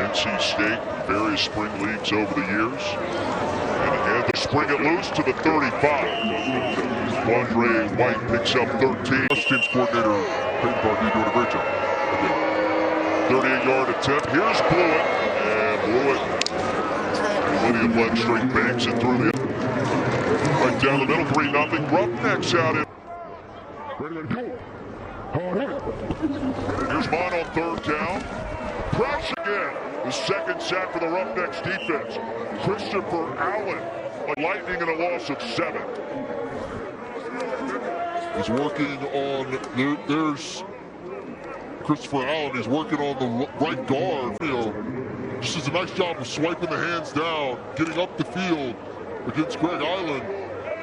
NC State, various spring leagues over the years. And they spring it loose to the 35. Andre White picks up 13. Team's coordinator, Peyton Barney, doing a great job. 38-yard attempt. Here's Blewett. And Blewett, William Led straight banks it through the right down the middle. 3-0. Roughnecks out in. Here's Mon on third down. Pressure again. The second sack for the Roughnecks defense. Christopher Allen, a Lightning and a loss of 7. He's working on, there's Christopher Allen. He's working on the right guard. You know, just does a nice job of swiping the hands down, getting up the field against Greg Island,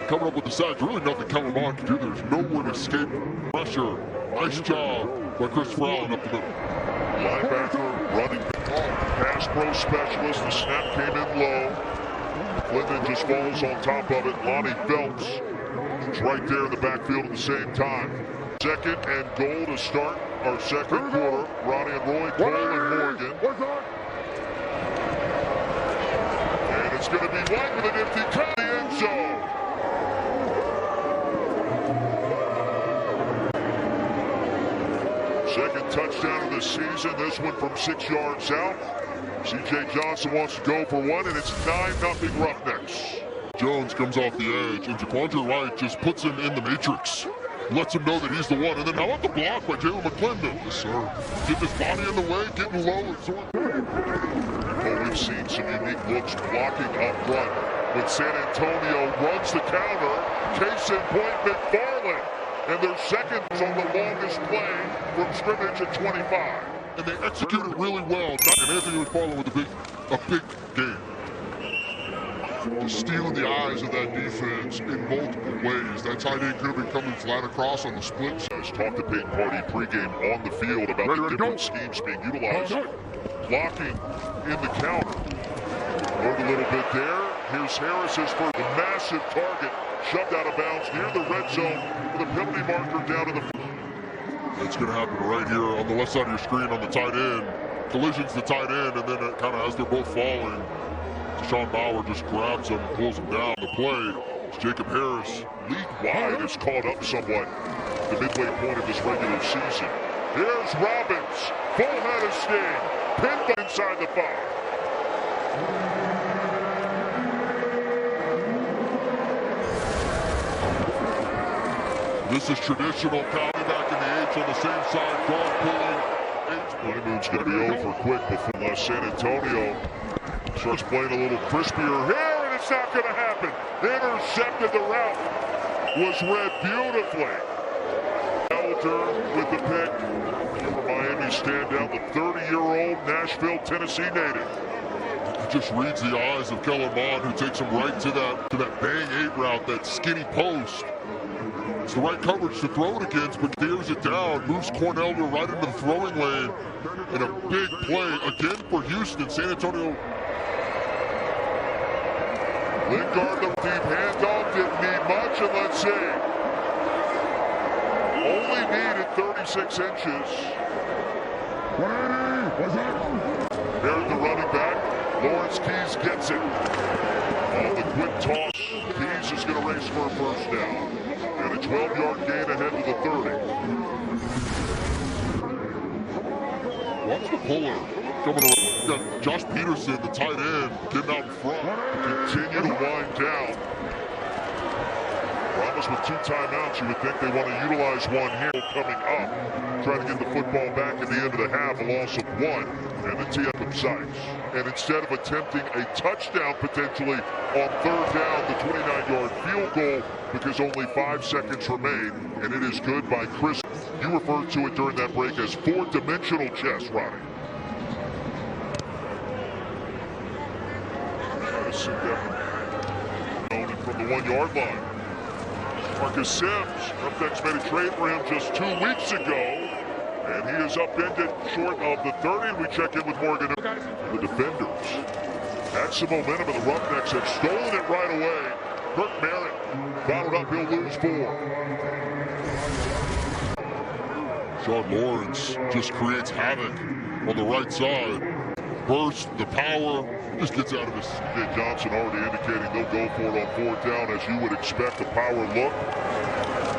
coming up with the sacks. Really nothing Kellen Mond can do. There's nowhere to escape pressure. Nice job by Christopher Allen up the middle. Linebacker running pass pro specialist. The snap came in low. Clinton just falls on top of it. Lonnie Phelps is right there in the backfield at the same time. Second and goal to start our second quarter. Ronnie and Roy, Cole and Morgan. And it's going to be White with an empty cut in the end zone. Second touchdown of the season. This one from 6 yards out. C.J. Johnson wants to go for one, and it's 9-0 Roughnecks. Jones comes off the edge, and Jaquandre Wright just puts him in the matrix. Lets him know that he's the one. And then how about the block by Jalen McClendon? Yes, sir. Getting his body in the way, getting low. Oh, we've seen some unique looks blocking up front. When San Antonio runs the counter, case in point, McFarland. And their second is on the longest play from scrimmage at 25. And they execute it really well. And Anthony McFarland with a big game. Just stealing the eyes of that defense in multiple ways. That tight end could have been coming flat across on the splits. I was talking to Peyton Barney pregame on the field about the different schemes being utilized. Blocking in the counter. Learned a little bit there. Here's Harris's for the massive target. Shoved out of bounds near the red zone with a penalty marker down to the. It's going to happen right here on the left side of your screen on the tight end. Collisions the tight end, and then it kind of as they're both falling, Sean Bauer just grabs him, pulls him down. The play is Jacob Harris. League wide is caught up somewhat the midway point of this regular season. Here's Robbins, full head of steam, pinned inside the 5. This is traditional county back in the H on the same side, guard pulling. Honeymoon's going to be over quick before San Antonio starts playing a little crispier here, and it's not going to happen. Intercepted. The route was read beautifully. Elder with the pick. Former Miami standout, the 30-year-old Nashville, Tennessee native. He just reads the eyes of Kellen Mond, who takes him right to that bang 8 route, that skinny post. It's the right coverage to throw it against, but tears it down, moves Cornelder right into the throwing lane, and a big play again for Houston. San Antonio. Lingard, the deep handoff, didn't need much, and let's see. Only needed 36 inches. There's the running back. Lawrence Keys gets it. On the quick toss, Keys is going to race for a first down. And a 12-yard gain ahead to the 30. Watch the puller coming around. Got Josh Peterson, the tight end, getting out in front. Continue to wind down. Brahmas with 2 timeouts. You would think they want to utilize one here coming up. Trying to get the football back at the end of the half. A loss of 1 and the tee up of sights. And instead of attempting a touchdown potentially on third down, the 29-yard field goal, because only 5 seconds remain, and it is good by Chris. You referred to it during that break as 4-dimensional chess, Ronnie. Try to see that from the 1-yard line. Marcus Sims, Roughnecks made a trade for him just 2 weeks ago, and he is upended short of the 30. And we check in with Morgan. The defenders had some momentum, and the Roughnecks have stolen it right away. Kirk Merritt fouled up, he'll lose 4. Sean Lawrence just creates havoc on the right side. burst, the power, just gets out of his. Johnson already indicating they'll go for it on fourth down, as you would expect. A power look.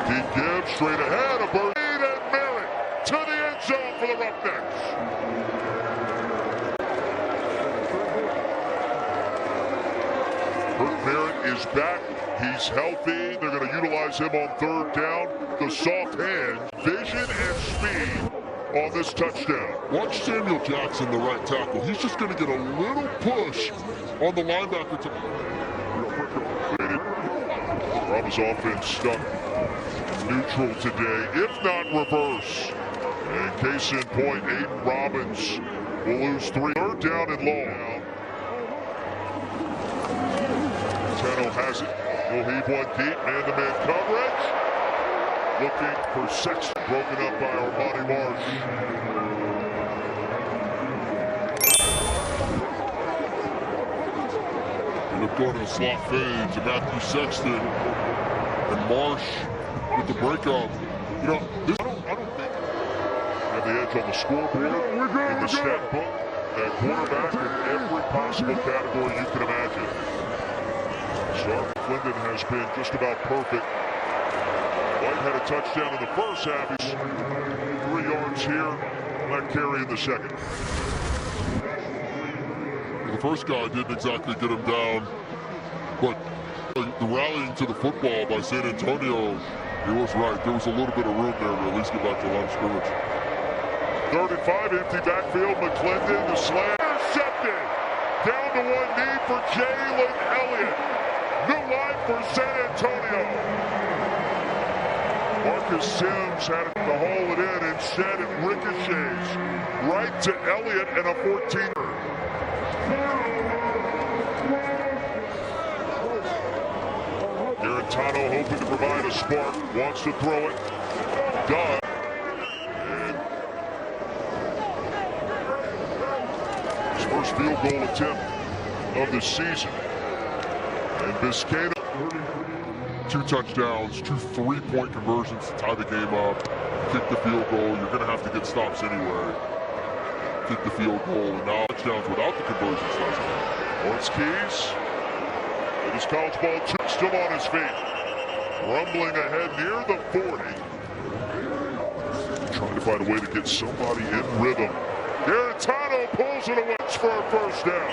Deep give, straight ahead, a burst. And Merritt to the end zone for the Roughnecks. Merritt is back. He's healthy. They're going to utilize him on third down. The soft hand, vision and speed on this touchdown. Watch Samuel Jackson, the right tackle. He's just going to get a little push on the linebacker. Brahmas offense stuck neutral today, if not reverse. And case in point, Aiden Robbins will lose 3. Third down and long. Tano has it. He'll heave one deep, man-to-man coverage. Looking for Sexton, broken up by Armani Marsh. End up going to the slot fade to Matthew Sexton and Marsh with the breakup. You know, this, I don't think. Have the edge on the scoreboard, in the stat book, quarterback in every possible category you can imagine. Clinton has been just about perfect. White had a touchdown in the first half. He's 3 yards here, not carry in the second. The first guy didn't exactly get him down, but the rallying to the football by San Antonio, he was right. There was a little bit of room there to at least get back to the line of scrimmage. 3rd and 5, empty backfield. McClendon, the slam, intercepted. Down to one knee for Jalen Elliott. New line for San Antonio. Marcus Sims had to haul it in. Instead, it ricochets right to Elliott and a 14er. Garantano hoping to provide a spark. Wants to throw it. Does. And his first field goal attempt of the season. And Biscayne, 2 touchdowns, 2 3-point conversions to tie the game up. Kick the field goal. You're going to have to get stops anyway. Kick the field goal. And now touchdowns without the conversions. Lawrence Keys. It is college ball 2, still on his feet. Rumbling ahead near the 40. Trying to find a way to get somebody in rhythm. Garantano pulls it away for a first down.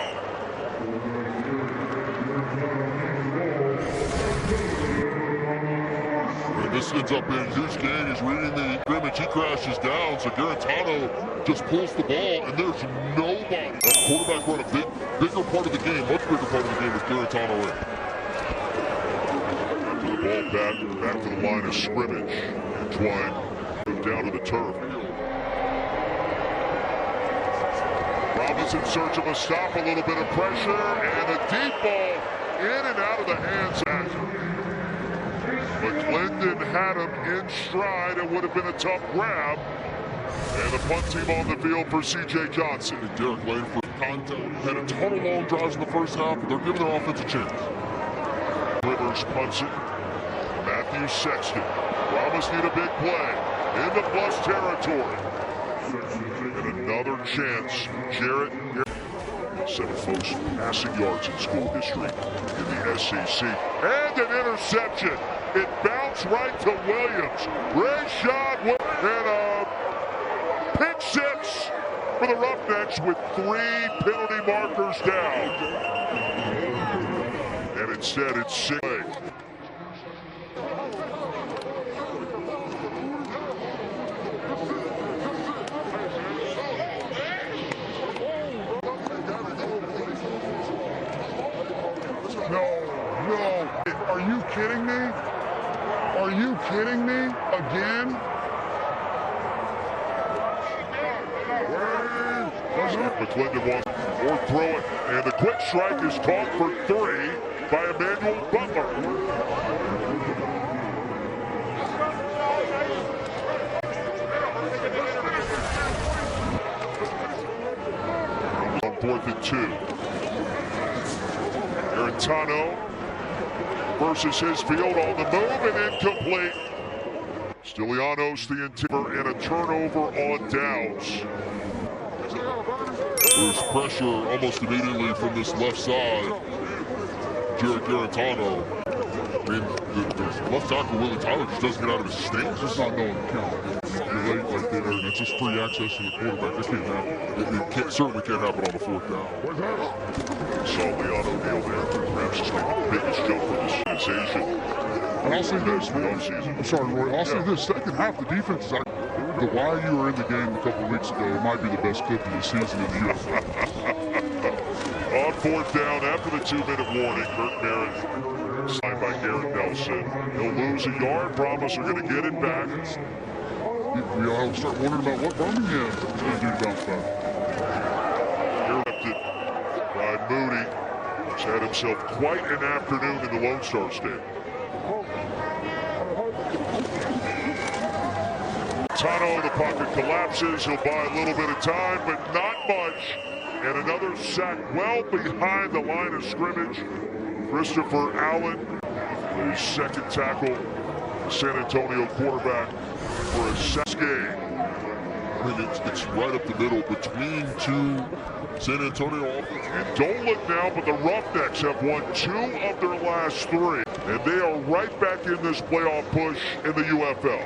This ends up being a huge gain. He's reading the scrimmage. He crashes down, so Garantano just pulls the ball, and there's nobody. A quarterback run a bigger part of the game, much bigger part of the game with Garantano in. After the ball back to the line of scrimmage. Entwine down to the turf. Brahmas in search of a stop, a little bit of pressure, and a deep ball in and out of the hands. McClendon had him in stride. It would have been a tough grab. And the punt team on the field for C.J. Johnson. And Derek Lane for contact. Had a ton of long drives in the first half, but they're giving their offense a chance. Rivers punts it. Matthew Sexton. Brahmas need a big play. In the plus territory. And another chance. Jarrett. 7 folks passing yards in school history in the SEC. And an interception. It bounced right to Williams. Rashad and a pick 6 for the Roughnecks with 3 penalty markers down. And instead it's 6. No. Are you kidding me? Are you kidding me? Again? McClendon wants or throw it, and the quick strike is caught for 3 by Emmanuel Butler. On 4th and 2. Garantano versus his field on the move and incomplete. Stylianos the interior and a turnover on downs. There's pressure almost immediately from this left side. Jared Garantano. I mean, the left tackle, Willie Tyler, just doesn't get out of his stance. Just not knowing the count. You're late right there, and it's just free access to the quarterback. That can't happen. It certainly can't happen on a fourth down. Saw Leon O'Neal there. Perhaps it's the biggest jump of this season. And I'll say this, I'm sorry, Roy. I'll say this. Second half, the defense is the why you were in the game a couple of weeks ago. It might be the best clip of the season in the UFL. On fourth down, after the 2-minute warning, Kirk Merritt signed by Garrett Nelson. He'll lose a yard. Brahmas are going to get it back. We all start wondering about what Birmingham is going to do to bounce back. Interrupted by Moody, who's had himself quite an afternoon in the Lone Star State. Tano, the pocket collapses. He'll buy a little bit of time, but not much. And another sack well behind the line of scrimmage. Christopher Allen, his second tackle, San Antonio quarterback for a sack game. I mean, it's right up the middle between two San Antonio offenses. And don't look now, but the Roughnecks have won 2 of their last 3. And they are right back in this playoff push in the UFL.